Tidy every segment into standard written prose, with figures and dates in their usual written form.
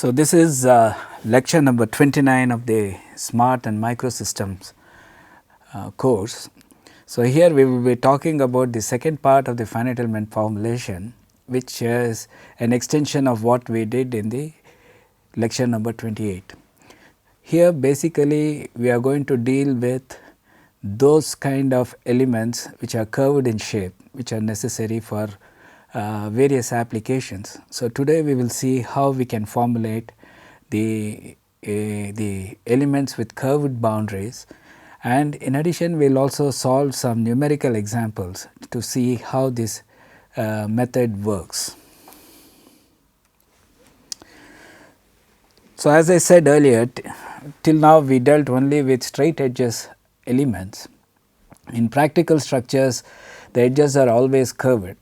So, this is lecture number 29 of the Smart and Microsystems course. So, here we will be talking about the second part of the finite element formulation, which is an extension of what we did in the lecture number 28. Here basically we are going to deal with those kind of elements which are curved in shape, which are necessary for various applications. So, today we will see how we can formulate the elements with curved boundaries, and in addition we will also solve some numerical examples to see how this method works. So, as I said earlier, till now we dealt only with straight edges elements. In practical structures, the edges are always curved,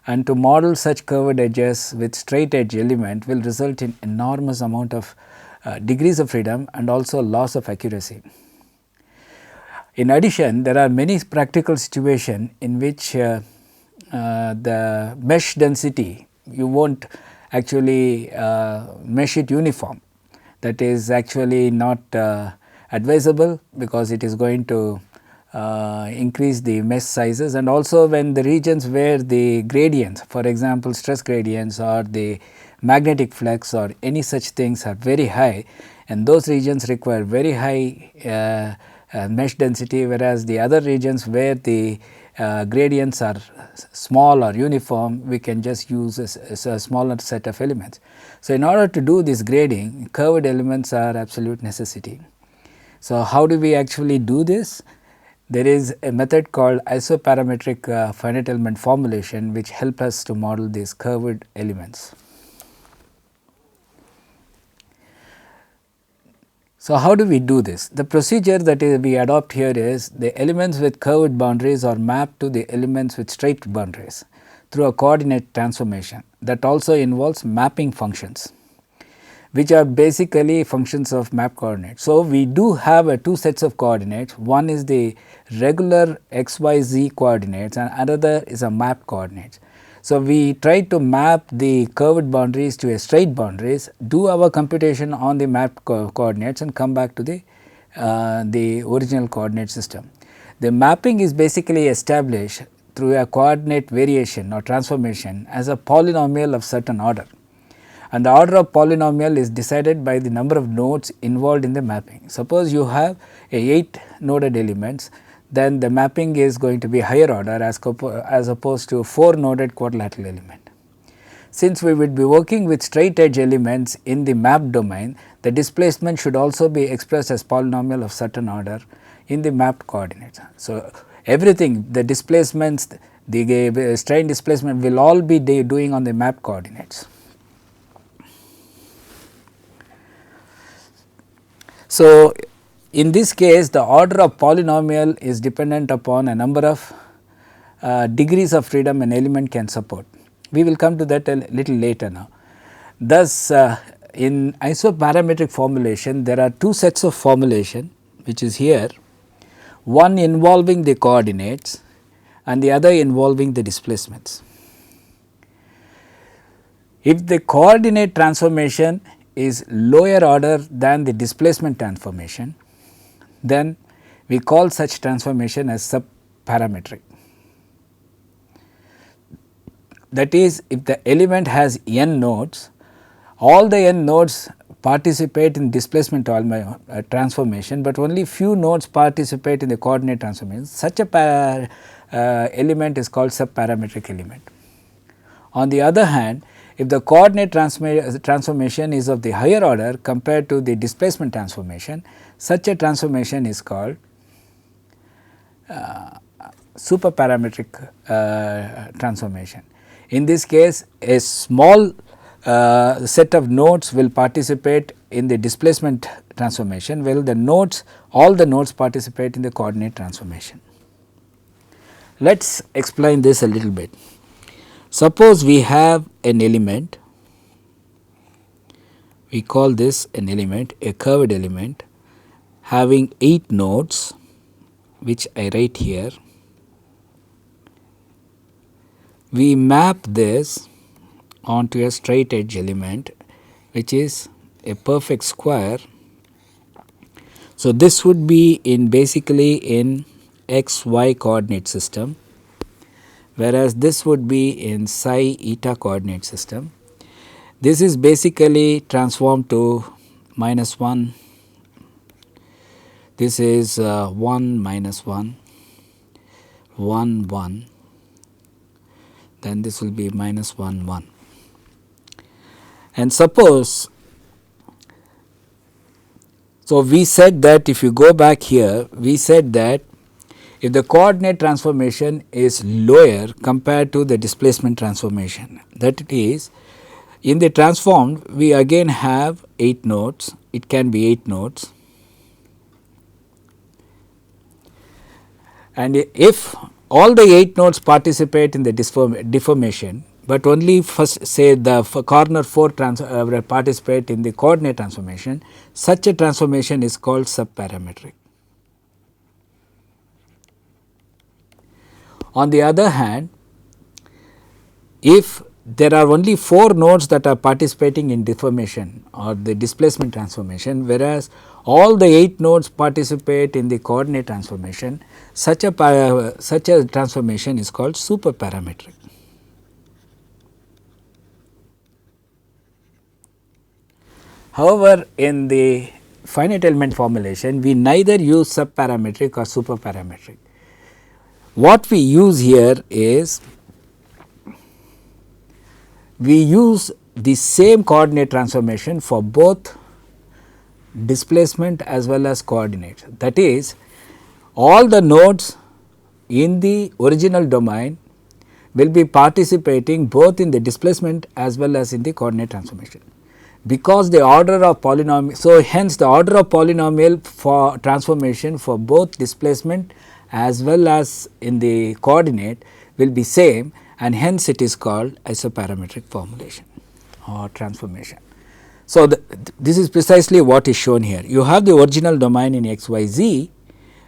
and to model such curved edges with straight edge element will result in enormous amount of degrees of freedom and also loss of accuracy. In addition, there are many practical situations in which the mesh density, you will not actually mesh it uniform. That is actually not advisable, because it is going to increase the mesh sizes, and also when the regions where the gradients, for example stress gradients or the magnetic flux or any such things are very high, and those regions require very high mesh density, whereas the other regions where the gradients are small or uniform, we can just use a smaller set of elements. So, in order to do this grading, curved elements are absolute necessity. So, how do we actually do this? There is a method called isoparametric finite element formulation, which help us to model these curved elements. So, how do we do this? The procedure that we adopt here is the elements with curved boundaries are mapped to the elements with straight boundaries through a coordinate transformation that also involves mapping functions, which are basically functions of map coordinates. So, we do have two sets of coordinates. One is the regular xyz coordinates and another is a map coordinates. So, we try to map the curved boundaries to a straight boundaries, do our computation on the map coordinates and come back to the original coordinate system. The mapping is basically established through a coordinate variation or transformation as a polynomial of certain order, and the order of polynomial is decided by the number of nodes involved in the mapping. Suppose you have 8 noded elements, then the mapping is going to be higher order as opposed to 4 noded quadrilateral element. Since we would be working with straight edge elements in the map domain, the displacement should also be expressed as polynomial of certain order in the mapped coordinates. So, everything, the displacements, the strain displacement will all be doing on the map coordinates. So, in this case the order of polynomial is dependent upon a number of degrees of freedom an element can support. We will come to that a little later now. Thus, in isoparametric formulation there are two sets of formulation, which is here, one involving the coordinates and the other involving the displacements. If the coordinate transformation is lower order than the displacement transformation, then we call such transformation as subparametric. That is, if the element has n nodes, all the n nodes participate in displacement transformation, but only few nodes participate in the coordinate transformation. Such a element is called subparametric element. On the other hand, if the coordinate transformation is of the higher order compared to the displacement transformation, such a transformation is called superparametric transformation. In this case, a small set of nodes will participate in the displacement transformation, while all the nodes participate in the coordinate transformation. Let us explain this a little bit. Suppose we have an element, we call this an element, a curved element having 8 nodes, which I write here. We map this onto a straight edge element which is a perfect square. So, this would be in basically in x y coordinate system, whereas this would be in psi eta coordinate system. This is basically transformed to -1, this is 1 minus 1, 1 1, then this will be -1 1. And suppose, so we said that if you go back here, we said that if the coordinate transformation is lower compared to the displacement transformation, that is, in the transformed we again have 8 nodes, it can be 8 nodes, and if all the 8 nodes participate in the deformation, but only first say the corner 4 participate in the coordinate transformation, such a transformation is called subparametric. On the other hand, if there are only 4 nodes that are participating in deformation or the displacement transformation, whereas all the 8 nodes participate in the coordinate transformation, such a transformation is called superparametric. However, in the finite element formulation, we neither use subparametric or superparametric. What we use here is, we use the same coordinate transformation for both displacement as well as coordinates. That is, all the nodes in the original domain will be participating both in the displacement as well as in the coordinate transformation. Because the order of polynomial, so hence the order of polynomial for transformation for both displacement as well as in the coordinate will be same, and hence it is called isoparametric formulation or transformation. So, this is precisely what is shown here. You have the original domain in x, y, z,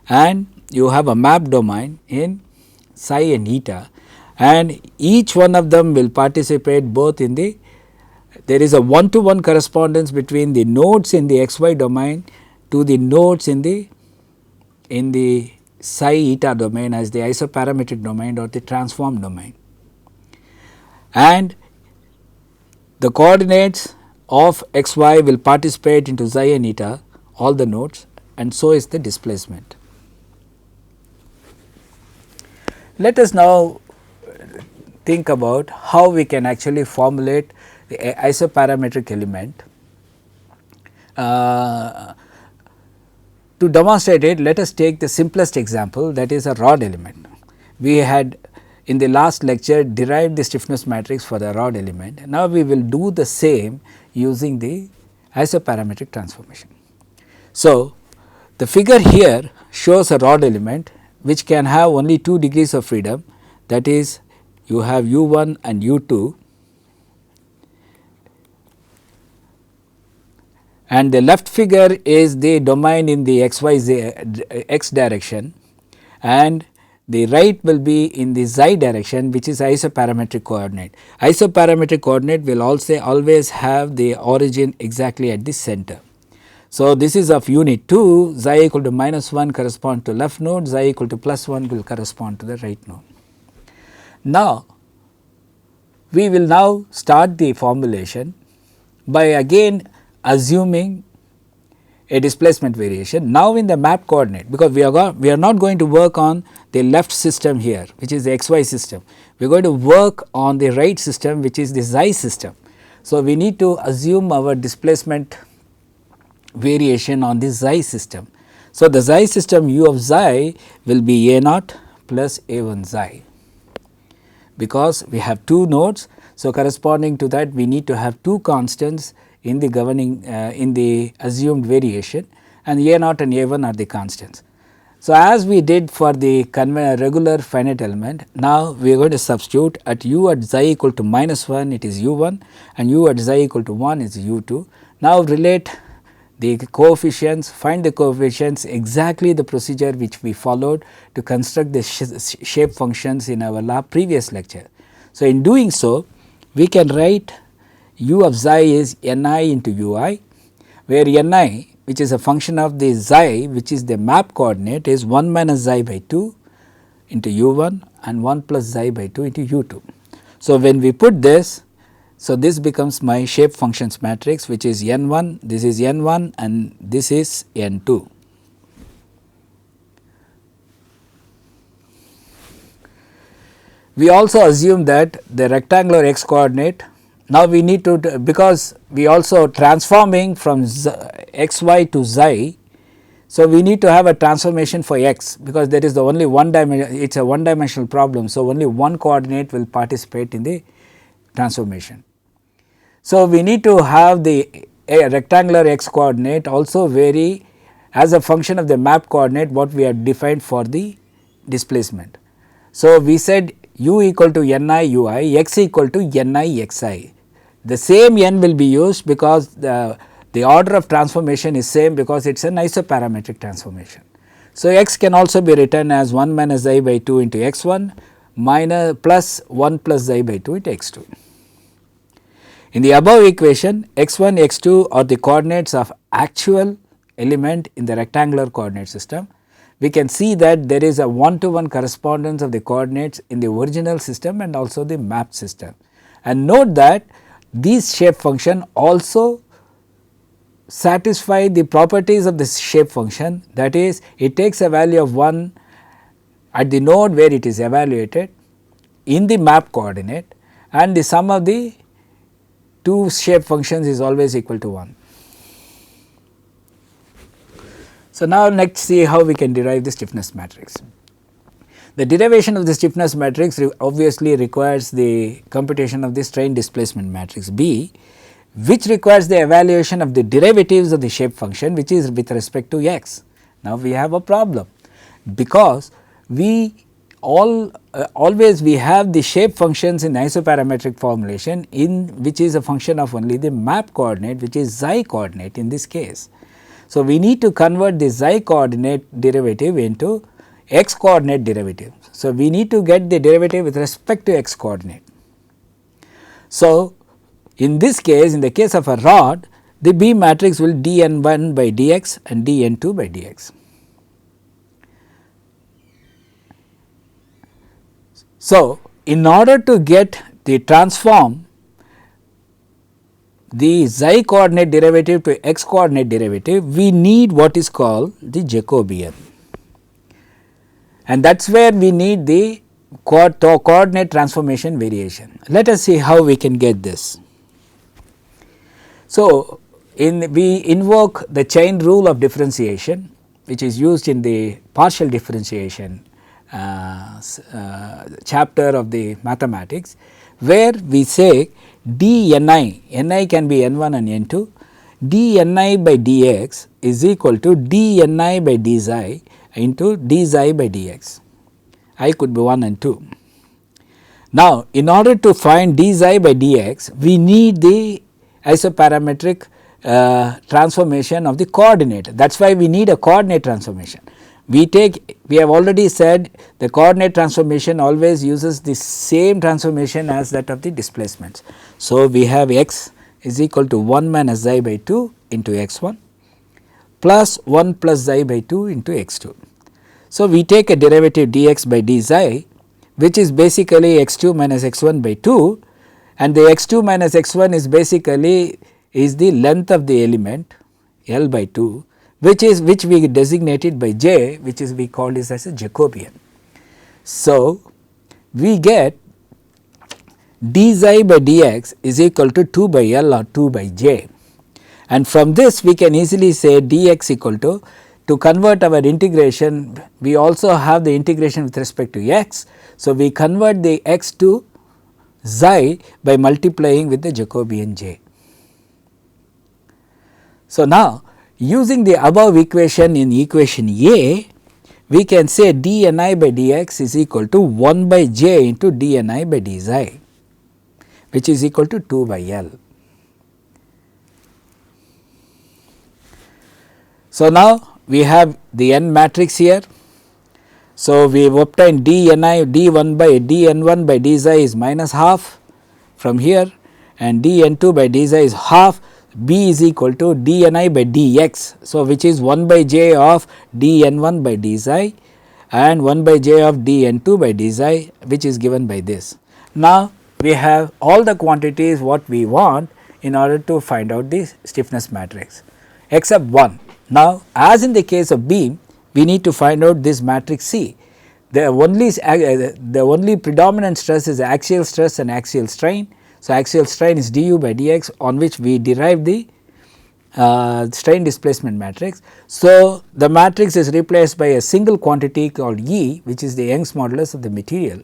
and you have a map domain in psi and eta, and each one of them will participate both in the, there is a one-to-one correspondence between the nodes in the xy domain to the nodes in the psi eta domain as the isoparametric domain or the transform domain, and the coordinates of x y will participate into xi and eta, all the nodes, and so is the displacement. Let us now think about how we can actually formulate the isoparametric element. To demonstrate it, let us take the simplest example, that is a rod element. We had in the last lecture derived the stiffness matrix for the rod element. Now, we will do the same using the isoparametric transformation. So, the figure here shows a rod element which can have only 2 degrees of freedom, that is, you have u1 and u2, and the left figure is the domain in the x direction, and the right will be in the xi direction, which is isoparametric coordinate. Isoparametric coordinate will also always have the origin exactly at the center. So, this is of unit 2, xi equal to -1 correspond to left node, xi equal to +1 will correspond to the right node. Now, we will now start the formulation by again assuming a displacement variation. Now, in the map coordinate, because we are not going to work on the left system here, which is the xy system, we are going to work on the right system, which is the xi system. So, we need to assume our displacement variation on the xi system. So, the xi system u of xi will be a naught plus a1 xi, because we have 2 nodes. So, corresponding to that we need to have 2 constants in the governing in the assumed variation, and a naught and a1 are the constants. So, as we did for the regular finite element, now we are going to substitute at u at xi equal to -1 it is u1 and u at xi equal to 1 is u2. Now, relate the coefficients, find the coefficients, exactly the procedure which we followed to construct the shape functions in our previous lecture. So, in doing so, we can write u of xi is ni into ui, where ni, which is a function of the xi, which is the map coordinate, is 1 minus xi by 2 into u1 and 1 plus xi by 2 into u2. So, when we put this, so this becomes my shape functions matrix, which is n1, this is n1 and this is n2. We also assume that the rectangular x coordinate, now we need to, because we also transforming from xy to xi, so we need to have a transformation for x, because there is the only one dimension, it is a one dimensional problem. So, only one coordinate will participate in the transformation. So, we need to have the rectangular x coordinate also vary as a function of the map coordinate what we have defined for the displacement. So, we said u equal to ni ui, x equal to ni xi. The same n will be used because the order of transformation is same, because it is an isoparametric transformation. So, x can also be written as 1 minus xi by 2 into x1 minus plus 1 plus xi by 2 into x2. In the above equation, x1, x2 are the coordinates of actual element in the rectangular coordinate system. We can see that there is a one-to-one correspondence of the coordinates in the original system and also the map system. And note that these shape function also satisfy the properties of the shape function, that is, it takes a value of 1 at the node where it is evaluated in the map coordinate, and the sum of the two shape functions is always equal to 1. So, now next see how we can derive the stiffness matrix. The derivation of the stiffness matrix obviously requires the computation of the strain displacement matrix B, which requires the evaluation of the derivatives of the shape function, which is with respect to x. Now, we have a problem, because we always we have the shape functions in isoparametric formulation in which is a function of only the map coordinate, which is xi coordinate in this case. So, we need to convert the xi coordinate derivative into x coordinate derivative. So, we need to get the derivative with respect to x coordinate. So, in this case, in the case of a rod, the B matrix will dn1 by dx and dn2 by dx. So, in order to get the transform the xi coordinate derivative to x coordinate derivative, we need what is called the Jacobian, and that is where we need the coordinate transformation variation. Let us see how we can get this. So, we invoke the chain rule of differentiation, which is used in the partial differentiation chapter of the mathematics, where we say dni, ni can be n1 and n2, dni by dx is equal to dni by dxi into dxi by dx. I could be 1 and 2. Now, in order to find dxi by dx, we need the isoparametric transformation of the coordinate. That is why we need a coordinate transformation. We have already said the coordinate transformation always uses the same transformation as that of the displacements. So, we have x is equal to 1 minus xi by 2 into x1 plus 1 plus xi by 2 into x2. So, we take a derivative dx by dxi, which is basically x2 minus x1 by 2, and the x2 minus x1 is basically the length of the element L by 2, which we designated by j, which is we call this as a Jacobian. So, we get dxi by dx is equal to 2 by L or 2 by j, and from this we can easily say dx equal to convert our integration, we also have the integration with respect to x. So, we convert the x to xi by multiplying with the Jacobian j. So, now using the above equation in equation A, we can say dni by dx is equal to 1 by j into dni by dxi, which is equal to 2 by L. So, now we have the n matrix here. So, we have obtained d1 by dxi is minus half from here, and dN2 by d xi is half B is equal to dNi by dx. So, which is 1 by j of dN1 by d xi and 1 by j of dN2 by d xi, which is given by this. Now, we have all the quantities what we want in order to find out the stiffness matrix except one. Now, as in the case of beam, we need to find out this matrix C. The only predominant stress is axial stress and axial strain. So, axial strain is du by dx, on which we derive the strain displacement matrix. So, the matrix is replaced by a single quantity called E, which is the Young's modulus of the material.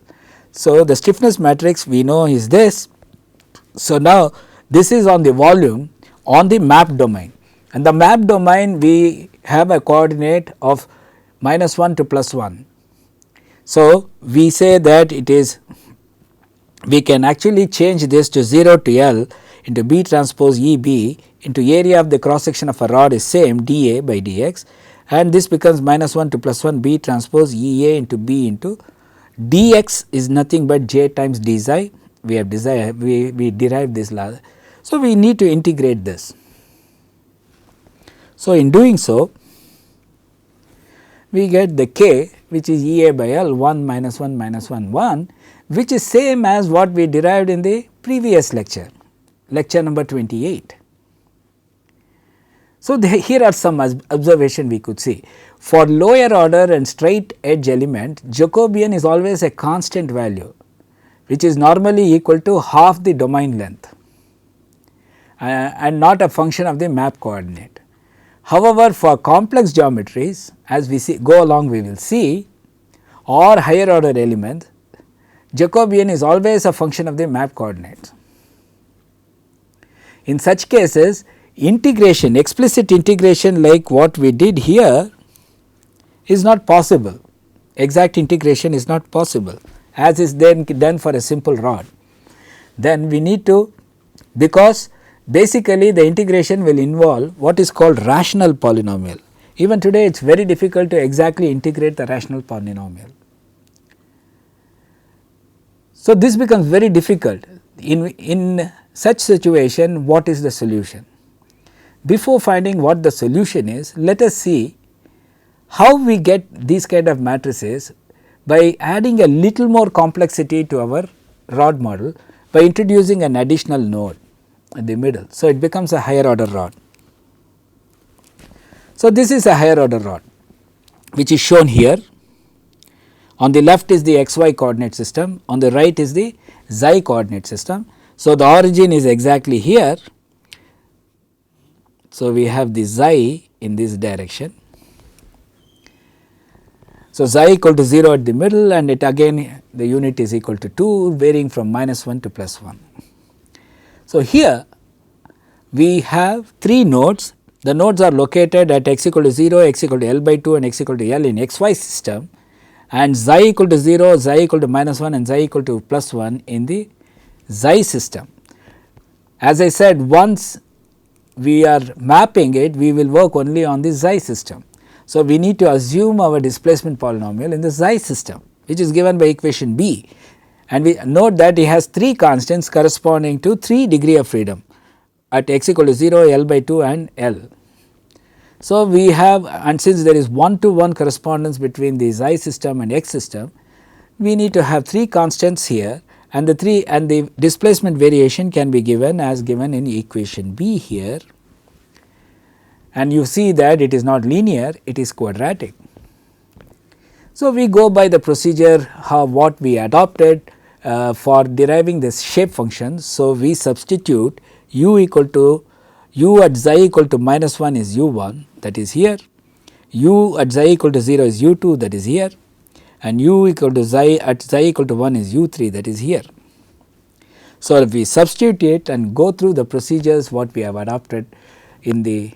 So, the stiffness matrix we know is this. So, now this is on the volume on the map domain, and the map domain we have a coordinate of -1 to +1. So, we say that it is, we can actually change this to 0 to L into B transpose E B into area of the cross section of a rod is same dA by dx, and this becomes -1 to +1 B transpose E A into B into dx is nothing but j times d xi. We have we derived this last. So, we need to integrate this. So, in doing so, we get the k, which is E A by L 1 minus 1 minus 1 1, which is same as what we derived in the previous lecture, lecture number 28. So, here are some observation we could see. For lower order and straight edge element, Jacobian is always a constant value, which is normally equal to half the domain length and not a function of the map coordinate. However, for complex geometries, as we go along we will see, or higher order elements, Jacobian is always a function of the map coordinates. In such cases, integration, explicit integration like what we did here is not possible. Exact integration is not possible, as is then done for a simple rod. Then we need to, because basically the integration will involve what is called rational polynomial. Even today it is very difficult to exactly integrate the rational polynomial. So, this becomes very difficult. In such situation, what is the solution? Before finding what the solution is, let us see how we get these kind of matrices by adding a little more complexity to our rod model by introducing an additional node in the middle. So, it becomes a higher order rod. So, this is a higher order rod, which is shown here. On the left is the xy coordinate system, on the right is the xi coordinate system. So, the origin is exactly here. So, we have the xi in this direction. So, xi equal to 0 at the middle, and it again the unit is equal to 2, varying from -1 to +1. So, here we have 3 nodes. The nodes are located at x equal to 0, x equal to L by 2 and x equal to L in xy system, and xi equal to 0, xi equal to -1 and xi equal to +1 in the xi system. As I said, once we are mapping it, we will work only on the xi system. So, we need to assume our displacement polynomial in the xi system, which is given by equation B, and we note that it has 3 constants corresponding to 3 degree of freedom at x equal to 0, L by 2 and L. So, we have, and since there is 1-to-1 correspondence between the xi system and x system, we need to have 3 constants here, and the displacement variation can be given as given in equation B here, and you see that it is not linear, it is quadratic. So, we go by the procedure what we adopted for deriving this shape function. So, we substitute u equal to u at xi equal to -1 is u1, that is here, u at xi equal to 0 is u2, that is here, and u equal to xi at xi equal to 1 is u3, that is here. So, if we substitute and go through the procedures what we have adopted in the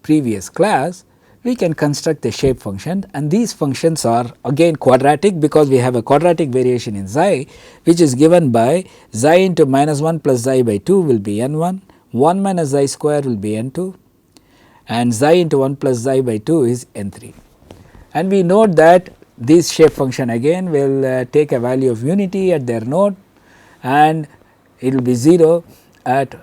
previous class, we can construct the shape function, and these functions are again quadratic because we have a quadratic variation in xi, which is given by xi into -1 plus xi by 2 will be n1, 1 minus xi square will be n2, and xi into 1 plus xi by 2 is n3. And we note that this shape function again will take a value of unity at their node, and it will be 0, at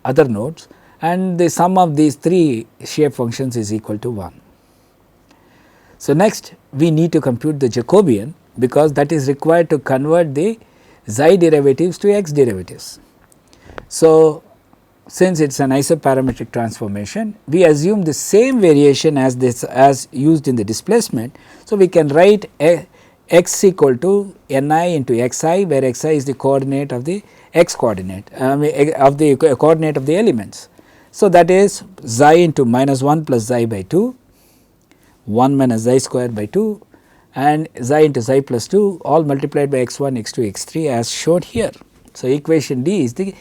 other nodes, and the sum of these 3 shape functions is equal to 1. So, next we need to compute the Jacobian, because that is required to convert the xi derivatives to x derivatives. So, since it is an isoparametric transformation, we assume the same variation as this as used in the displacement. So, we can write x equal to ni into xi, where xi is the coordinate of the x coordinate of the coordinate of the elements. So, that is xi into minus 1 plus xi by 2, 1 minus xi square by 2, and xi into xi plus 2, all multiplied by x1, x2, x3 as shown here. So, equation D is the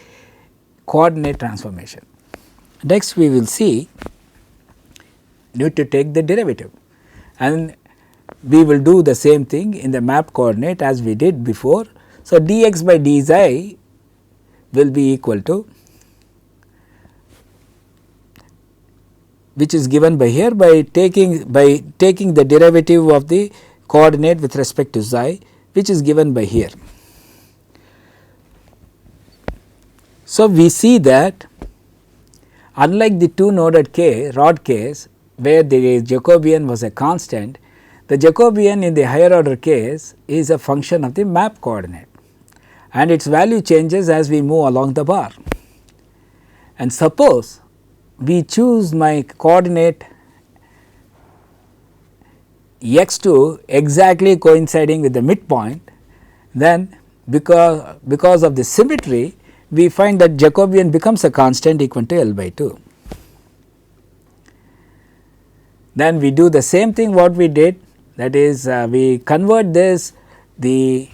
coordinate transformation. Next we will see, need to take the derivative, and we will do the same thing in the map coordinate as we did before. So, dx by dxi will be equal to, which is given by here by taking the derivative of the coordinate with respect to xi, which is given by here. So, we see that unlike the 2 noded rod case, where the Jacobian was a constant, the Jacobian in the higher order case is a function of the map coordinate, and its value changes as we move along the bar. And suppose we choose my coordinate x2 exactly coinciding with the midpoint, then because of the symmetry, we find that Jacobian becomes a constant equal to L by 2. Then we do the same thing what we did, that is we convert this the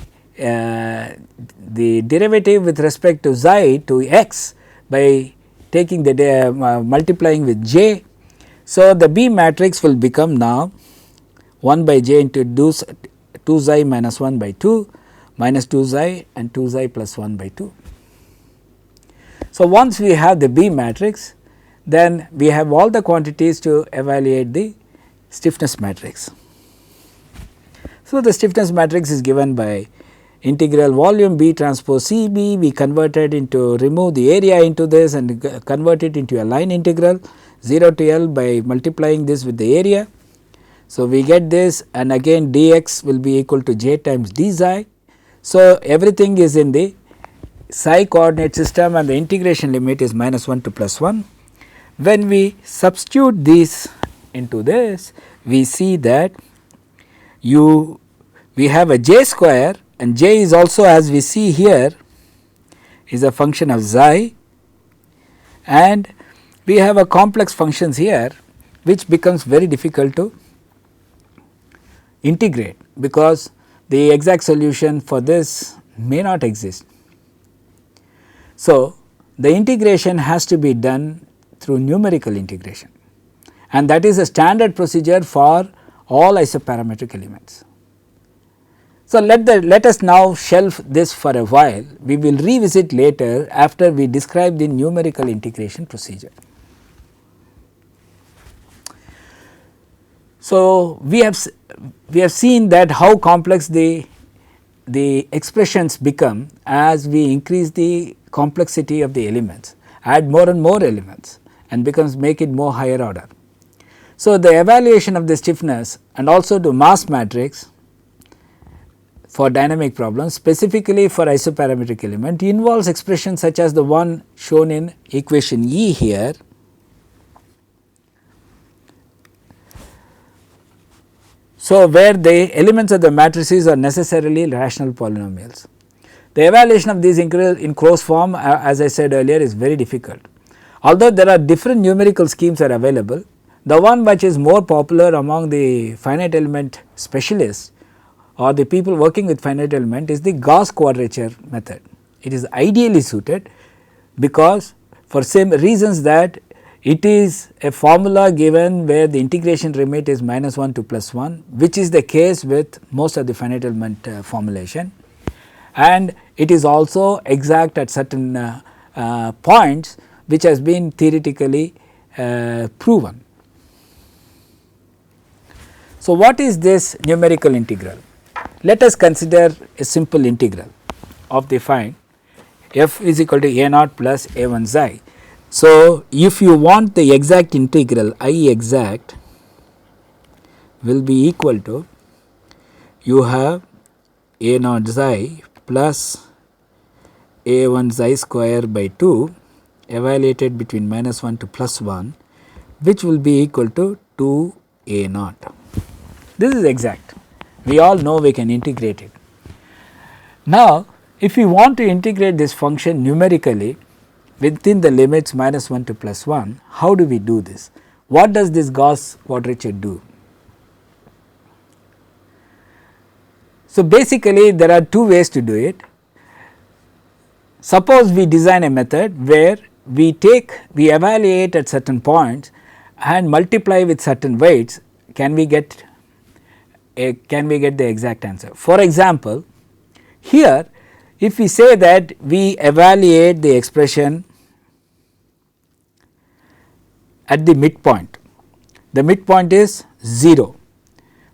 derivative with respect to xi to x by taking the multiplying with j. So, the B matrix will become now 1 by j into 2 xi minus 1 by 2 minus 2 xi and 2 xi plus 1 by 2. So, once we have the B matrix, then we have all the quantities to evaluate the stiffness matrix. So, the stiffness matrix is given by integral volume B transpose C B. We converted into, remove the area into this and convert it into a line integral 0 to L by multiplying this with the area. So, we get this, and again dx will be equal to j times d xi. So, everything is in the psi coordinate system, and the integration limit is minus 1 to plus 1. When we substitute this into this, we see that we have a j square, and j is also, as we see here, is a function of xi, and we have a complex functions here which becomes very difficult to integrate, because the exact solution for this may not exist. So, the integration has to be done through numerical integration, and that is a standard procedure for all isoparametric elements. So, let us now shelf this for a while. We will revisit later after we describe the numerical integration procedure. So, we have seen that how complex the expressions become as we increase the complexity of the elements, add more and more elements, and make it more higher order. So, the evaluation of the stiffness and also to mass matrix for dynamic problems, specifically for isoparametric element, involves expressions such as the one shown in equation E here. So, where the elements of the matrices are necessarily rational polynomials. The evaluation of these in closed form, as I said earlier, is very difficult. Although there are different numerical schemes are available, the one which is more popular among the finite element specialists or the people working with finite element is the Gauss quadrature method. It is ideally suited because for same reasons that it is a formula given where the integration limit is minus 1 to plus 1, which is the case with most of the finite element formulation, and it is also exact at certain points which has been theoretically proven. So, what is this numerical integral? Let us consider a simple integral of the f is equal to a naught plus a1 xi. So, if you want the exact integral I exact will be equal to, you have a naught xi plus a1 xi square by 2 evaluated between -1 to +1, which will be equal to 2 a naught. This is exact, we all know we can integrate it. Now, if we want to integrate this function numerically within the limits -1 to +1, how do we do this? What does this Gauss quadrature do? So, basically there are two ways to do it. Suppose we design a method where we evaluate at certain points and multiply with certain weights, can we get the exact answer? For example, here if we say that we evaluate the expression at the midpoint, the midpoint is 0,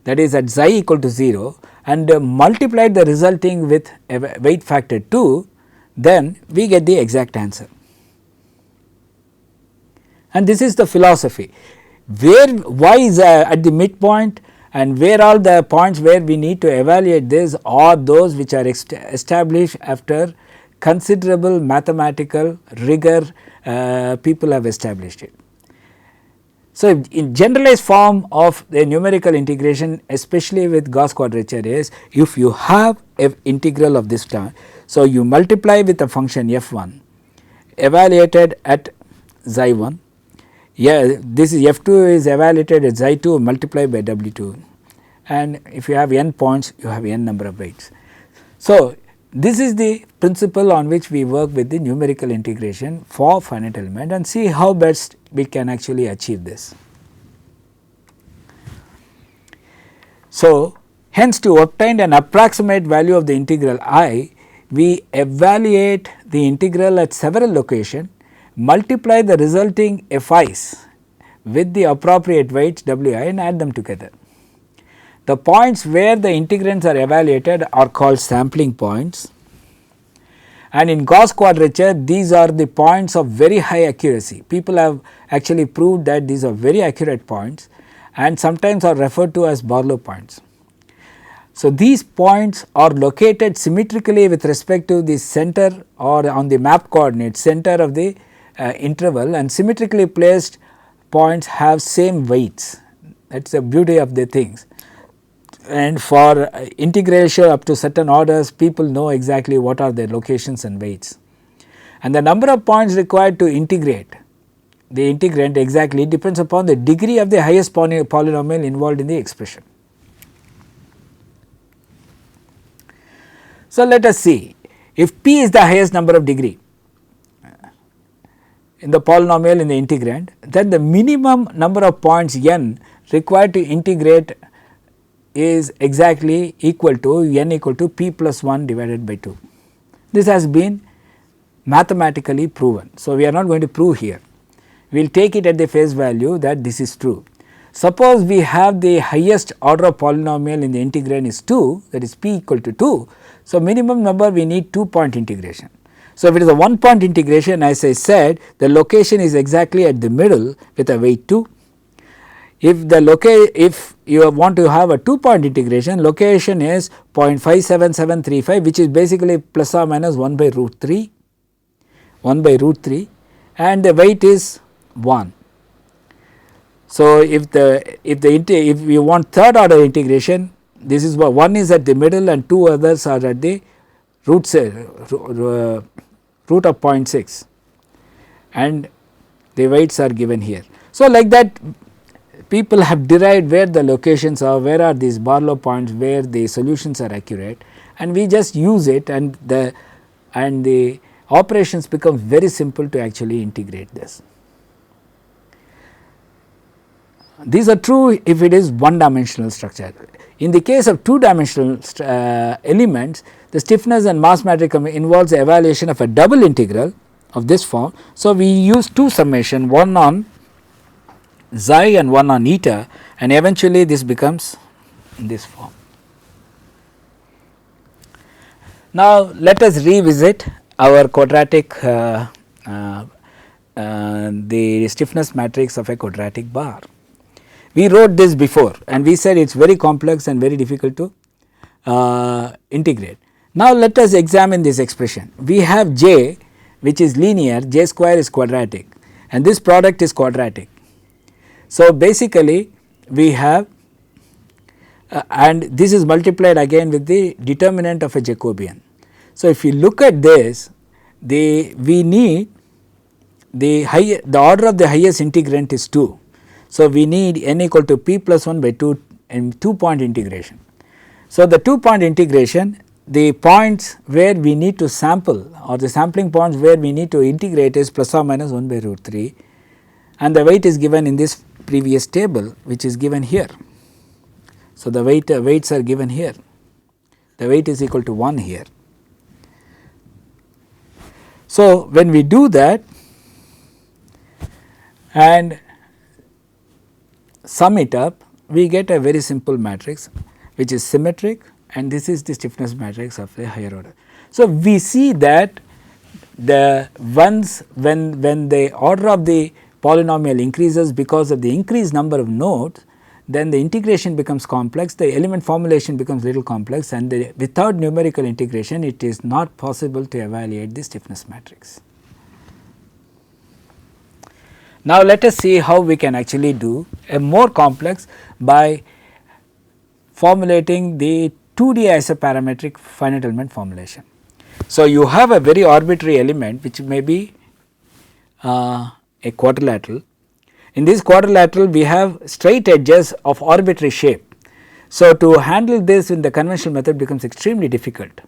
that is at xi equal to 0, and multiply the resulting with a weight factor 2, then we get the exact answer. And this is the philosophy, where y is at the midpoint, and where all the points where we need to evaluate this are those which are established after considerable mathematical rigor, people have established it. So, in generalized form of the numerical integration, especially with Gauss quadrature, is if you have an integral of this term. So, you multiply with a function f1 evaluated at xi 1, this is f2 is evaluated at xi 2 multiplied by w2, and if you have n points, you have n number of weights. So, this is the principle on which we work with the numerical integration for finite element, and see how best we can actually achieve this. So, hence to obtain an approximate value of the integral I, we evaluate the integral at several locations, multiply the resulting fi's with the appropriate weights wi and add them together. The points where the integrands are evaluated are called sampling points, and in Gauss quadrature these are the points of very high accuracy. People have actually proved that these are very accurate points and sometimes are referred to as Barlow points. So, these points are located symmetrically with respect to the center or on the map coordinate center of the interval, and symmetrically placed points have same weights. That is the beauty of the things. And for integration up to certain orders, people know exactly what are their locations and weights, and the number of points required to integrate the integrand exactly depends upon the degree of the highest polynomial involved in the expression. So, let us see, if p is the highest number of degree in the polynomial in the integrand, then the minimum number of points n required to integrate is exactly equal to n equal to p plus 1 divided by 2. This has been mathematically proven. So, we are not going to prove here, we will take it at the face value that this is true. Suppose we have the highest order of polynomial in the integrand is 2, that is p equal to 2. So, minimum number we need 2 point integration. So, if it is a 1 point integration, as I said, the location is exactly at the middle with a weight 2. If you want to have a 2 point integration, location is 0.57735, which is basically plus or minus 1 by root 3, and the weight is 1. So, if you want third order integration, this is what 1 is at the middle and 2 others are at the root of 0.6, and the weights are given here. So, like that people have derived where the locations are, where are these Barlow points, where the solutions are accurate, and we just use it, and the operations become very simple to actually integrate this. These are true if it is one dimensional structure. In the case of 2 dimensional elements, the stiffness and mass matrix involves the evaluation of a double integral of this form. So, we use 2 summation, one on xi and one on eta, and eventually this becomes in this form. Now, let us revisit our quadratic the stiffness matrix of a quadratic bar. We wrote this before and we said it is very complex and very difficult to integrate. Now let us examine this expression. We have j which is linear, j square is quadratic and this product is quadratic. So basically we have and this is multiplied again with the determinant of a Jacobian. So if you look at this, we need the order of the highest integrand is 2. So we need n equal to p plus 1 by 2 in 2-point integration. So the 2-point integration, the points where we need to sample or the sampling points where we need to integrate is plus or minus 1 by root 3 and the weight is given in this previous table which is given here. So the weights are given here, the weight is equal to 1 here. So when we do that and sum it up, we get a very simple matrix which is symmetric and this is the stiffness matrix of the higher order. So we see that the ones when the order of the polynomial increases because of the increased number of nodes, then the integration becomes complex, the element formulation becomes little complex and without numerical integration it is not possible to evaluate the stiffness matrix. Now let us see how we can actually do a more complex by formulating the 2D isoparametric finite element formulation. So you have a very arbitrary element which may be a quadrilateral. In this quadrilateral we have straight edges of arbitrary shape. So to handle this in the conventional method becomes extremely difficult.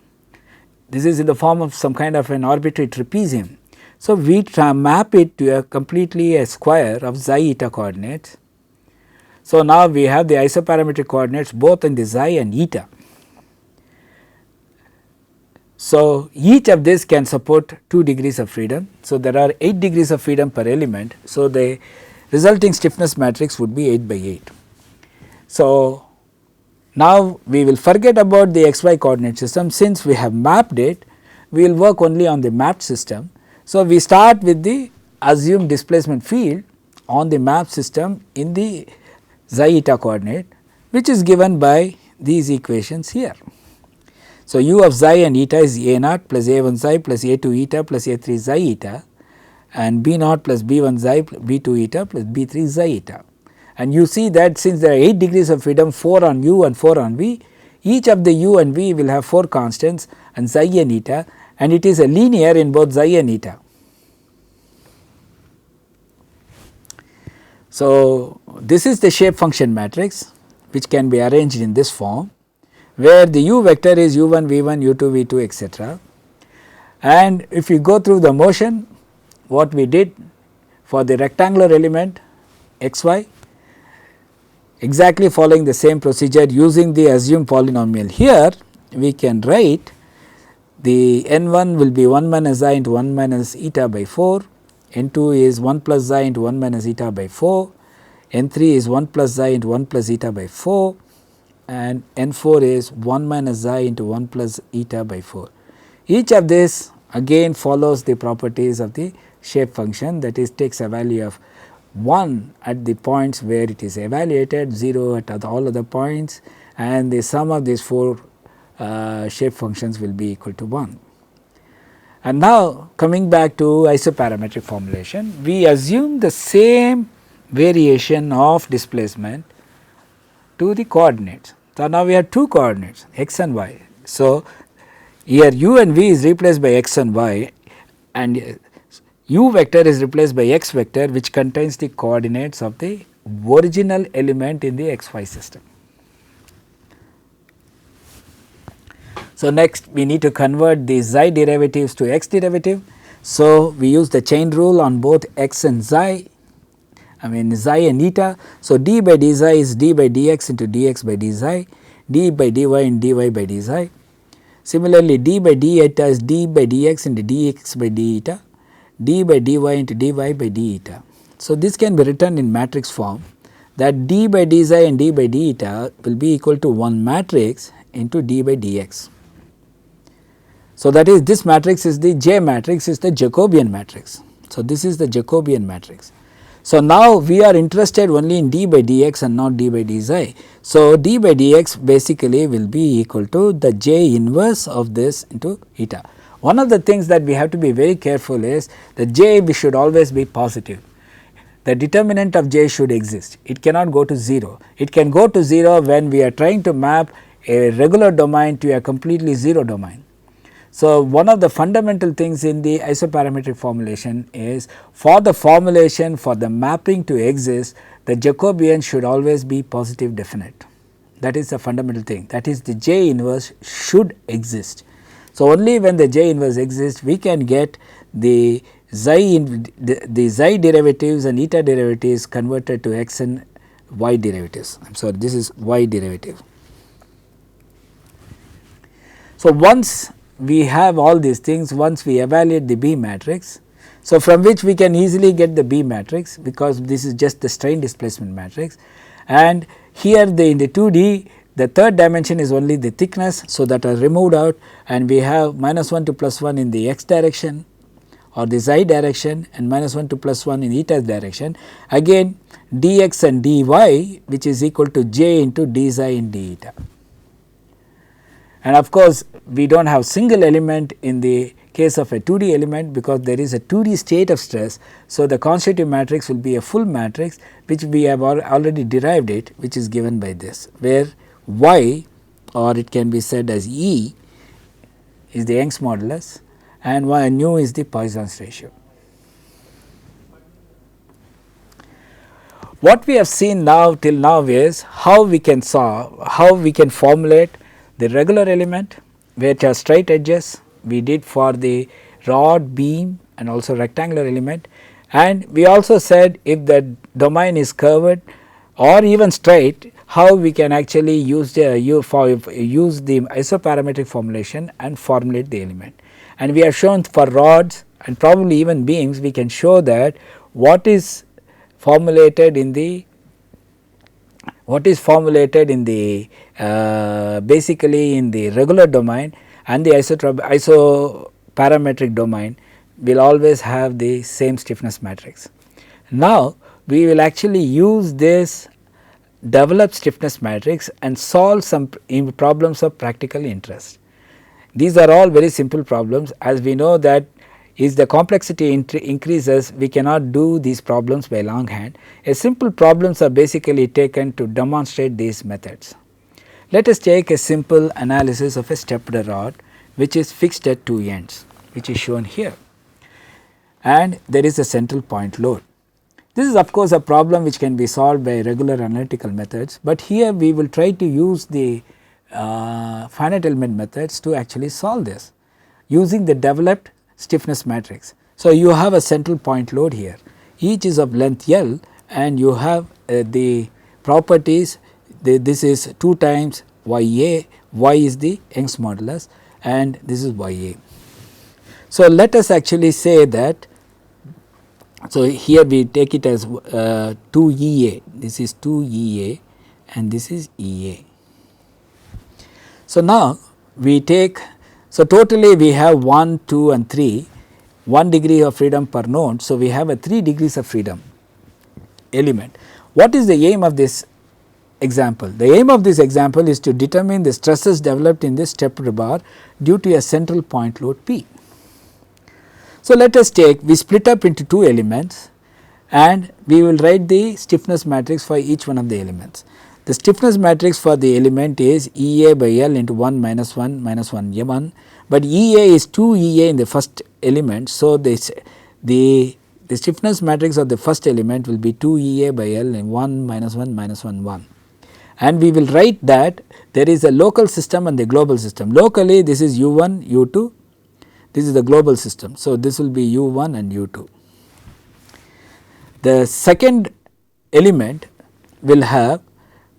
This is in the form of some kind of an arbitrary trapezium. So we map it to a completely a square of xi eta coordinates. So now we have the isoparametric coordinates both in the xi and eta. So each of this can support 2 degrees of freedom. So there are 8 degrees of freedom per element. So the resulting stiffness matrix would be 8 by 8. So now we will forget about the xy coordinate system. Since we have mapped it, we will work only on the mapped system. So we start with the assumed displacement field on the map system in the xi eta coordinate which is given by these equations here. So u of xi and eta is a naught plus a1 xi plus a2 eta plus a3 xi eta and b naught plus b1 xi b2 eta plus b3 xi eta. And you see that since there are 8 degrees of freedom, 4 on u and 4 on v, each of the u and v will have 4 constants and xi and eta, and it is a linear in both xi and eta. So this is the shape function matrix which can be arranged in this form where the u vector is u1 v1 u2 v2 etc. And if you go through the motion what we did for the rectangular element xy, exactly following the same procedure using the assumed polynomial here, we can write the n1 will be 1 minus I into 1 minus eta by 4, n2 is 1 plus I into 1 minus eta by 4, n3 is 1 plus I into 1 plus eta by 4 and n4 is 1 minus I into 1 plus eta by 4. Each of this again follows the properties of the shape function, that is takes a value of 1 at the points where it is evaluated, 0 at all other points, and the sum of these 4 shape functions will be equal to 1. And now coming back to isoparametric formulation, we assume the same variation of displacement to the coordinates. So now we have 2 coordinates x and y. So here u and v is replaced by x and y, and u vector is replaced by x vector which contains the coordinates of the original element in the xy system. So next we need to convert the xi derivatives to x derivative. So we use the chain rule on both x and xi, xi and eta. So d by d xi is d by dx into dx by d xi, d by dy and dy by d xi. Similarly d by d eta is d by dx into dx by d eta, d by dy into dy by d eta. So this can be written in matrix form, that d by d xi and d by d eta will be equal to one matrix into d by dx. So, that is this matrix is the J matrix is the Jacobian matrix. So, this is the Jacobian matrix. So, now we are interested only in d by dx and not d by dxi. So, d by dx basically will be equal to the J inverse of this into eta. One of the things that we have to be very careful is the J we should always be positive. The determinant of J should exist, it cannot go to 0. It can go to 0 when we are trying to map a regular domain to a completely 0 domain. So, one of the fundamental things in the isoparametric formulation is for the formulation for the mapping to exist, the Jacobian should always be positive definite. That is the fundamental thing, that is the J inverse should exist. So, only when the J inverse exists we can get the xi derivatives and eta derivatives converted to x and y derivatives. I am sorry, this is y derivative. So, once we have all these things, once we evaluate the B matrix, so from which we can easily get the B matrix because this is just the strain displacement matrix, and here in the 2D the third dimension is only the thickness. So, that are removed out and we have -1 to +1 in the x direction or the xi direction and -1 to +1 in eta direction, again dx and dy which is equal to j into d xi in d eta. And of course, we do not have single element in the case of a 2D element because there is a 2D state of stress. So, the constitutive matrix will be a full matrix which we have already derived it, which is given by this, where y, or it can be said as E, is the Young's modulus and nu is the Poisson's ratio. What we have seen now till now is how we can formulate the regular element which has straight edges. We did for the rod, beam and also rectangular element, and we also said if the domain is curved or even straight, how we can actually use the isoparametric formulation and formulate the element. And we have shown for rods and probably even beams we can show that what is formulated in the basically in the regular domain and the isoparametric domain will always have the same stiffness matrix. Now, we will actually use this developed stiffness matrix and solve some problems of practical interest. These are all very simple problems, as we know that if the complexity increases we cannot do these problems by longhand. A simple problems are basically taken to demonstrate these methods. Let us take a simple analysis of a stepped rod which is fixed at two ends, which is shown here, and there is a central point load. This is of course a problem which can be solved by regular analytical methods, but here we will try to use the finite element methods to actually solve this using the developed stiffness matrix. So, you have a central point load here, each is of length L, and you have the properties, this is 2 times Ya, Y is the Young's modulus and this is Ya. So, let us actually say that, so here we take it as 2 Ea, this is 2 Ea and this is Ea. So, now we take, so totally we have 1, 2 and 3, 1 degree of freedom per node. So, we have a 3 degrees of freedom element. What is the aim of this example? The aim of this example is to determine the stresses developed in this stepped bar due to a central point load P. So, let us take, we split up into 2 elements and we will write the stiffness matrix for each one of the elements. The stiffness matrix for the element is Ea by L into 1 minus 1 minus 1 1, but Ea is 2 Ea in the first element. So, the stiffness matrix of the first element will be 2 Ea by L in 1 minus 1 minus 1 1, and we will write that there is a local system and the global system. Locally this is U1 U2, this is the global system. So, this will be U1 and U2. The second element will have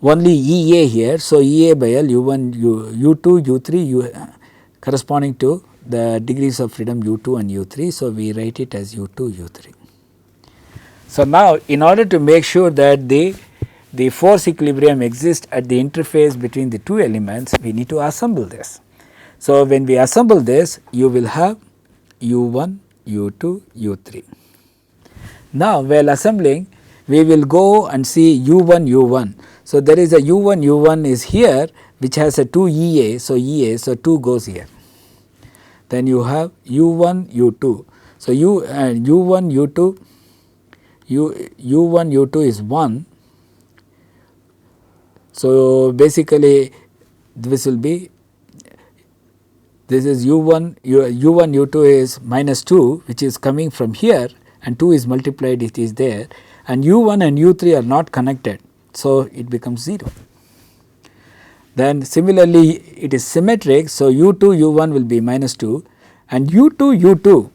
only Ea here. So, Ea by L U1 U2 U3 corresponding to the degrees of freedom U2 and U3. So, we write it as U2 U3. So, now in order to make sure that the force equilibrium exists at the interface between the 2 elements, we need to assemble this. So, when we assemble this, you will have U1, U2, U3. Now, while assembling, we will go and see U1, U1. So, there is a U1, U1 is here, which has a 2 EA. So, EA, so 2 goes here. Then you have U1, U2. So, U1, U2, U1, U2 is 1. So, basically this will be, this is U1, U2 is minus 2, which is coming from here, and 2 is multiplied, it is there, and U1 and U3 are not connected. So, it becomes 0. Then similarly it is symmetric. So, U2 U1 will be minus 2 and U2 U2.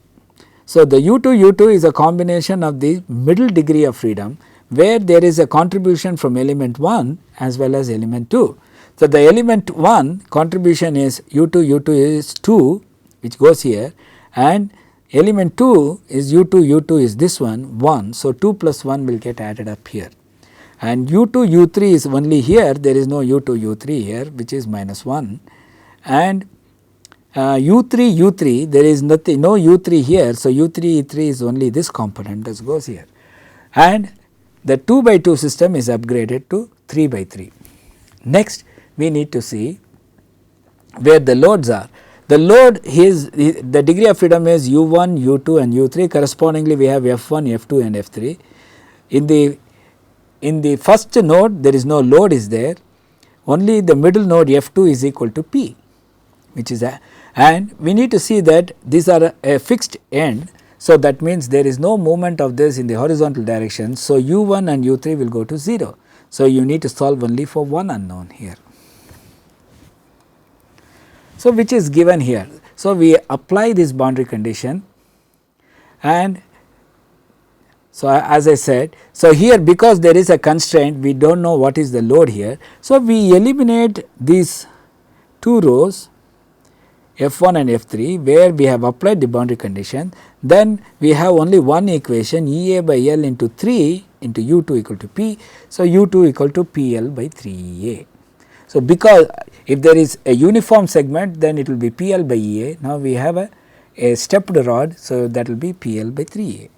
So, the U2 U2 is a combination of the middle degree of freedom, where there is a contribution from element 1 as well as element 2. So, the element 1 contribution is U2 U2 is 2, which goes here, and element 2 is U2 U2 is this one 1. So, 2 plus 1 will get added up here, and U2 U3 is only here, there is no U2 U3 here, which is minus 1, and U3 U3 there is nothing, no U3 here. So, U3 E3 is only this component that goes here, and the 2 by 2 system is upgraded to 3 by 3. Next, we need to see where the loads are. The load is, the degree of freedom is U1, U2 and U3. Correspondingly, we have F1, F2 and F3. In the first node, there is no load is there, only the middle node F2 is equal to P, which is a, and we need to see that these are a fixed end. So, that means there is no movement of this in the horizontal direction. So, U1 and U3 will go to 0. So, you need to solve only for one unknown here. So, which is given here. So, we apply this boundary condition, and so as I said, so here because there is a constraint, we do not know what is the load here. So, we eliminate these 2 rows F1 and F3 where we have applied the boundary condition. Then we have only one equation, EA by L into 3 into U2 equal to P. So, U2 equal to PL by 3EA. So, because if there is a uniform segment, then it will be PL by EA. Now, we have a stepped rod. So, that will be PL by 3A.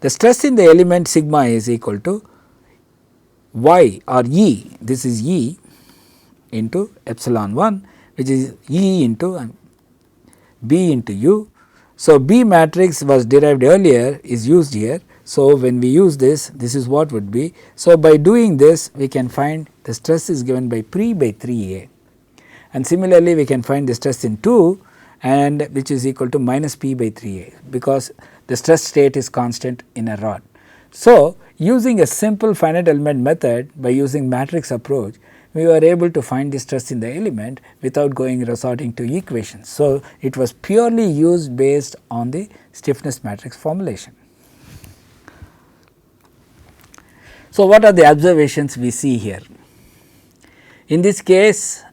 The stress in the element sigma is equal to Y or E, this is E into epsilon 1, which is E into B into U. So, B matrix was derived earlier, is used here. So, when we use this, this is what would be. So, by doing this, we can find the stress is given by P by 3A, and similarly we can find the stress in 2, and which is equal to minus P by 3A, because the stress state is constant in a rod. So, using a simple finite element method by using matrix approach, we were able to find the stress in the element without resorting to equations. So, it was purely used based on the stiffness matrix formulation. So, what are the observations we see here? In this case,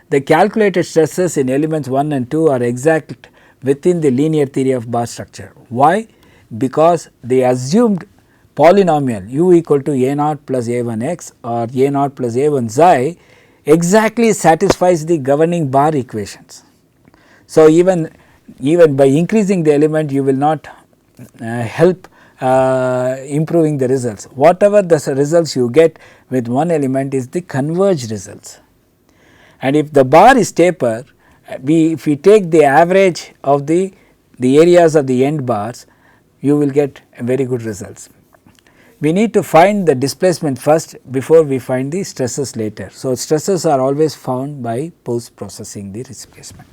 the calculated stresses in elements 1 and 2 are exact within the linear theory of bar structure. Why? Because they assumed polynomial u equal to a0 plus a1x or a0 plus a1 xi exactly satisfies the governing bar equations. So, even by increasing the element, you will not help improving the results. Whatever the results you get with one element is the converged results. And if the bar is taper, if we take the average of the areas of the end bars, you will get very good results. We need to find the displacement first before we find the stresses later. So, stresses are always found by post processing the displacement.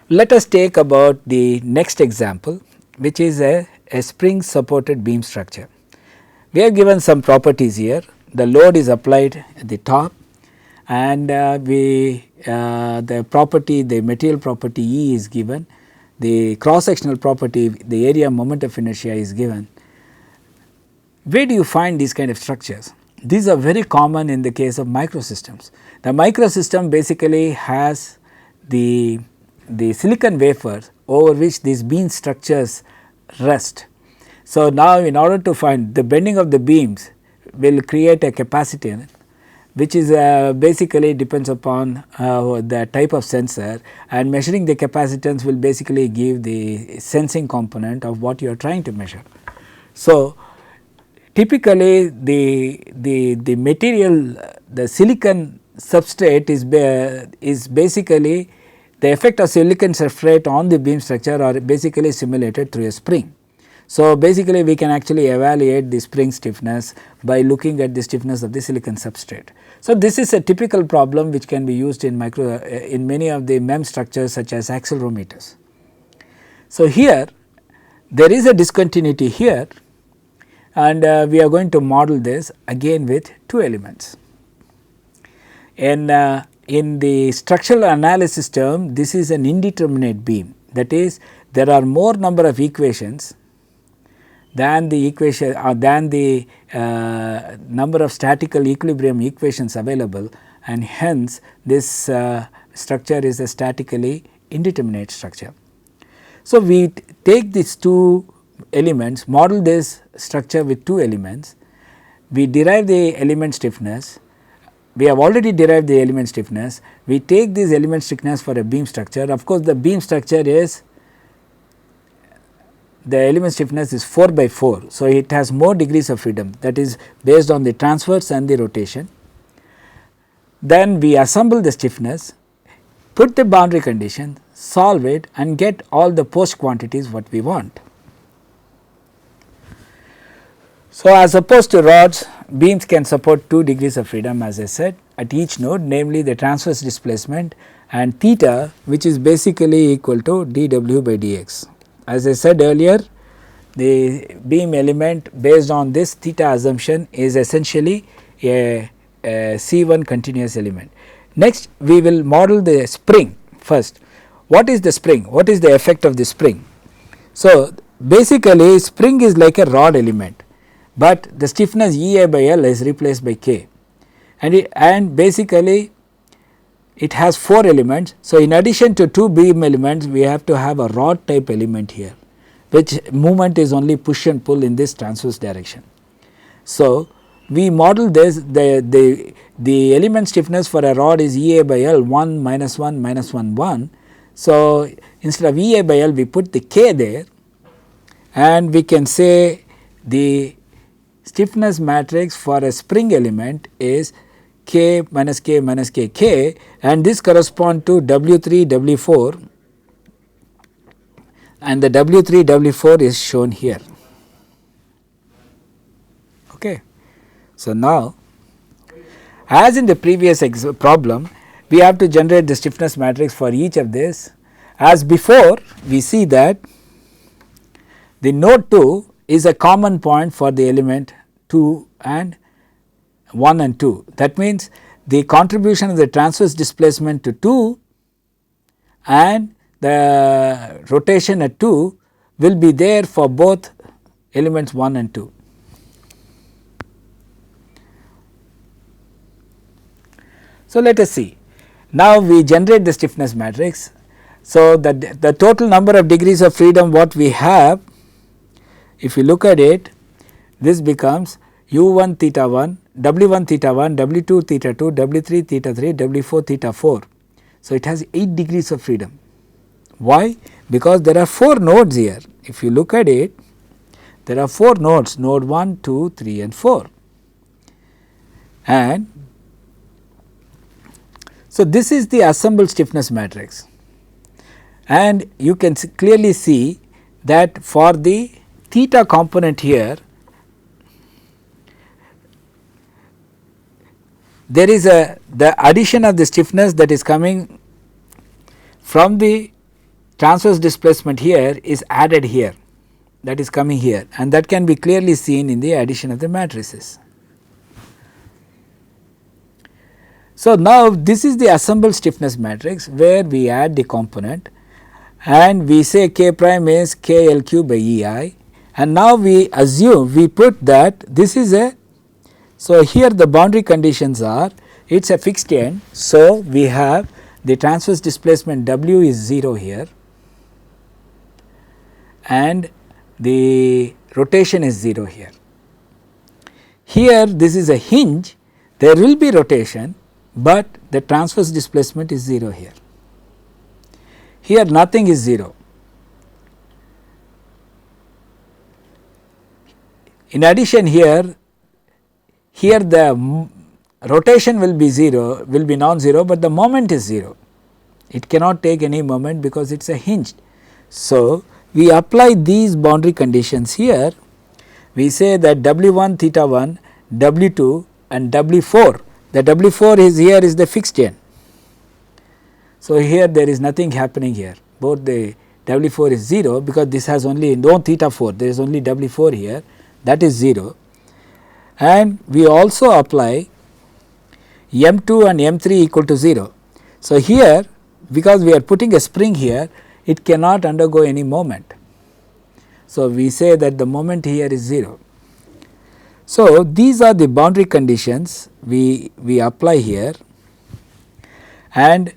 Let us take about the next example, which is a spring supported beam structure. We have given some properties here. The load is applied at the top, and the property, the material property E is given, the cross sectional property, the area moment of inertia is given. Where do you find these kind of structures? These are very common in the case of microsystems. The microsystem basically has the silicon wafers over which these beam structures rest. So, now in order to find the bending of the beams will create a capacitance, which is basically depends upon the type of sensor, and measuring the capacitance will basically give the sensing component of what you are trying to measure. So, typically the material, the silicon substrate is basically the effect of silicon substrate on the beam structure are basically simulated through a spring. So, basically we can actually evaluate the spring stiffness by looking at the stiffness of the silicon substrate. So, this is a typical problem which can be used in in many of the MEM structures such as accelerometers. So, here there is a discontinuity here, and we are going to model this again with two elements. In the structural analysis term, this is an indeterminate beam, that is there are more number of equations than the number of statical equilibrium equations available, and hence this structure is a statically indeterminate structure. So, we take these two elements, model this structure with two elements, we derive the element stiffness, we have already derived the element stiffness, we take this element stiffness for a beam structure. Of course, the beam structure is the element stiffness is 4 by 4. So, it has more degrees of freedom, that is based on the transverse and the rotation. Then we assemble the stiffness, put the boundary condition, solve it and get all the post quantities what we want. So, as opposed to rods, beams can support 2 degrees of freedom as I said at each node, namely the transverse displacement and theta, which is basically equal to dw by dx. As I said earlier, the beam element based on this theta assumption is essentially a C1 continuous element. Next, we will model the spring first. What is the spring? What is the effect of the spring? So, basically spring is like a rod element, but the stiffness EA by L is replaced by K, and basically it has 4 elements. So, in addition to 2 beam elements, we have to have a rod type element here, which movement is only push and pull in this transverse direction. So, we model this, the element stiffness for a rod is EA by L 1 minus 1 minus 1 1. So, instead of EA by L we put the K there, and we can say the stiffness matrix for a spring element is K minus K minus K K, and this corresponds to W3 W4, and the W3 W4 is shown here. Okay. So, now as in the previous problem, we have to generate the stiffness matrix for each of this. As before, we see that the node 2 is a common point for the element 2 and 1 and 2. That means, the contribution of the transverse displacement to 2 and the rotation at 2 will be there for both elements 1 and 2. So, let us see. Now, we generate the stiffness matrix. So, the total number of degrees of freedom what we have, if you look at it, this becomes u1 theta 1, w1 theta 1, w2 theta 2, w3 theta 3, w4 theta 4. So, it has 8 degrees of freedom. Why? Because there are 4 nodes here. If you look at it, there are 4 nodes, node 1, 2, 3 and 4. And so, this is the assembled stiffness matrix, and you can clearly see that for the theta component here, there is the addition of the stiffness that is coming from the transverse displacement here is added here, that is coming here, and that can be clearly seen in the addition of the matrices. So, now this is the assembled stiffness matrix where we add the component and we say K prime is KLQ by EI, and now we assume we put that this is a, so here the boundary conditions are, it is a fixed end. So, we have the transverse displacement W is 0 here and the rotation is 0 here. Here this is a hinge, there will be rotation, but the transverse displacement is 0 here. Here nothing is 0. In addition, here the rotation will be 0, will be non-zero, but the moment is 0. It cannot take any moment because it is a hinged. So, we apply these boundary conditions here. We say that W1 theta 1, W2 and W4. The W4 is here is the fixed end. So, here there is nothing happening here, both the W4 is 0 because this has only no theta 4, there is only W4 here, that is 0, and we also apply M2 and M3 equal to 0. So, here because we are putting a spring here, it cannot undergo any moment. So, we say that the moment here is 0. So, these are the boundary conditions we apply here, and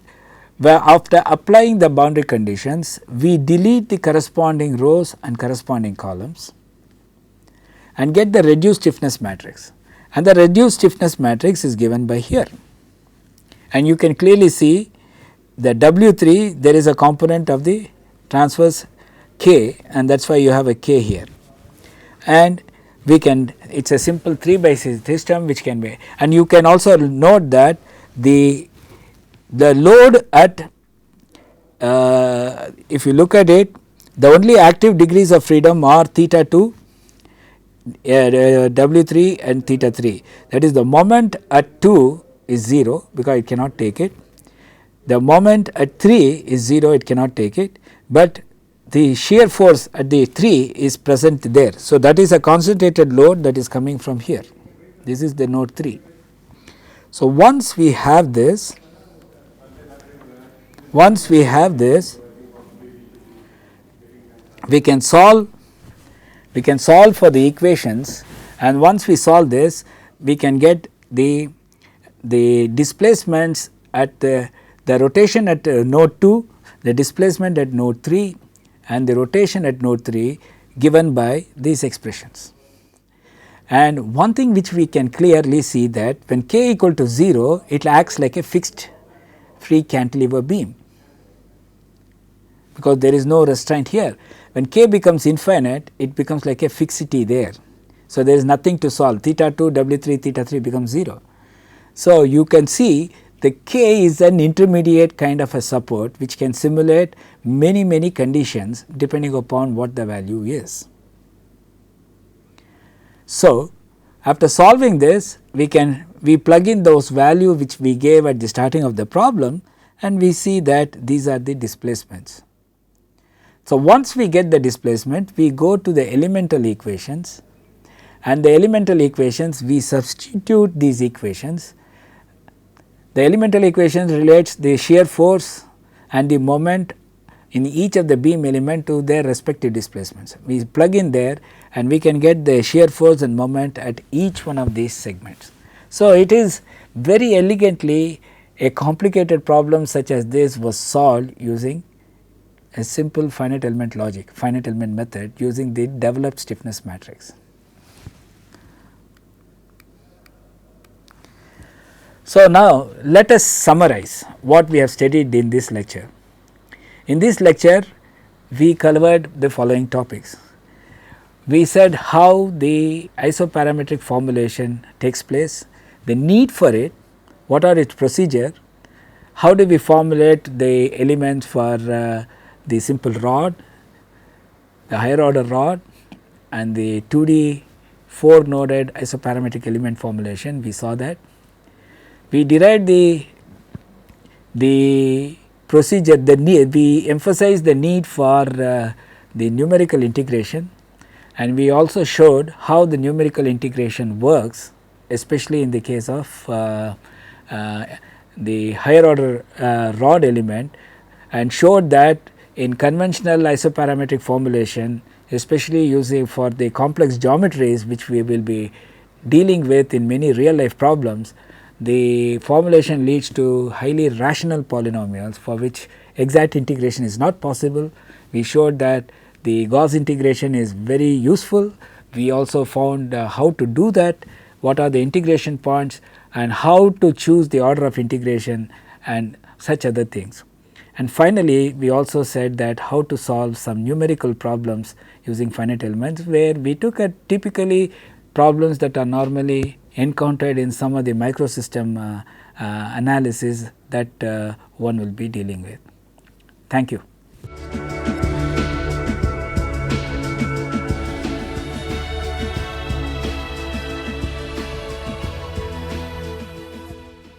after applying the boundary conditions, we delete the corresponding rows and corresponding columns and get the reduced stiffness matrix, and the reduced stiffness matrix is given by here. And you can clearly see the W3, there is a component of the transverse K, and that is why you have a K here, and we can, it is a simple 3 by 6 system which can be, and you can also note that the load at if you look at it, the only active degrees of freedom are theta 2, W3 and theta 3, that is the moment at 2 is 0 because it cannot take it, the moment at 3 is 0, it cannot take it, but the shear force at the 3 is present there. So, that is a concentrated load that is coming from here, this is the node 3. So, once we have this, we can solve for the equations, and once we solve this, we can get the displacements at the rotation at node 2, the displacement at node 3 and the rotation at node 3 given by these expressions. And one thing which we can clearly see that when k equal to 0, it acts like a fixed free cantilever beam because there is no restraint here. When k becomes infinite, it becomes like a fixity there. So, there is nothing to solve, theta 2, W3, theta 3 becomes 0. So, you can see the k is an intermediate kind of a support which can simulate many conditions depending upon what the value is. So, after solving this, we plug in those values which we gave at the starting of the problem, and we see that these are the displacements. So, once we get the displacement, we go to the elemental equations, and the elemental equations we substitute these equations. The elemental equations relates the shear force and the moment in each of the beam element to their respective displacements. We plug in there and we can get the shear force and moment at each one of these segments. So, it is very elegantly a complicated problem such as this was solved using a simple finite element logic, finite element method using the developed stiffness matrix. So, now let us summarize what we have studied in this lecture. In this lecture, we covered the following topics. We said how the isoparametric formulation takes place, the need for it, what are its procedure, how do we formulate the elements for the simple rod, the higher order rod and the 2D 4 noded isoparametric element formulation, we saw that. We derived the procedure, we emphasized the need for the numerical integration, and we also showed how the numerical integration works, especially in the case of the higher order rod element, and showed that in conventional isoparametric formulation, especially using for the complex geometries which we will be dealing with in many real life problems, the formulation leads to highly rational polynomials for which exact integration is not possible. We showed that the Gauss integration is very useful. We also found how to do that, what are the integration points, and how to choose the order of integration and such other things. And finally, we also said that how to solve some numerical problems using finite elements, where we took a typically problems that are normally encountered in some of the microsystem analysis that one will be dealing with. Thank you.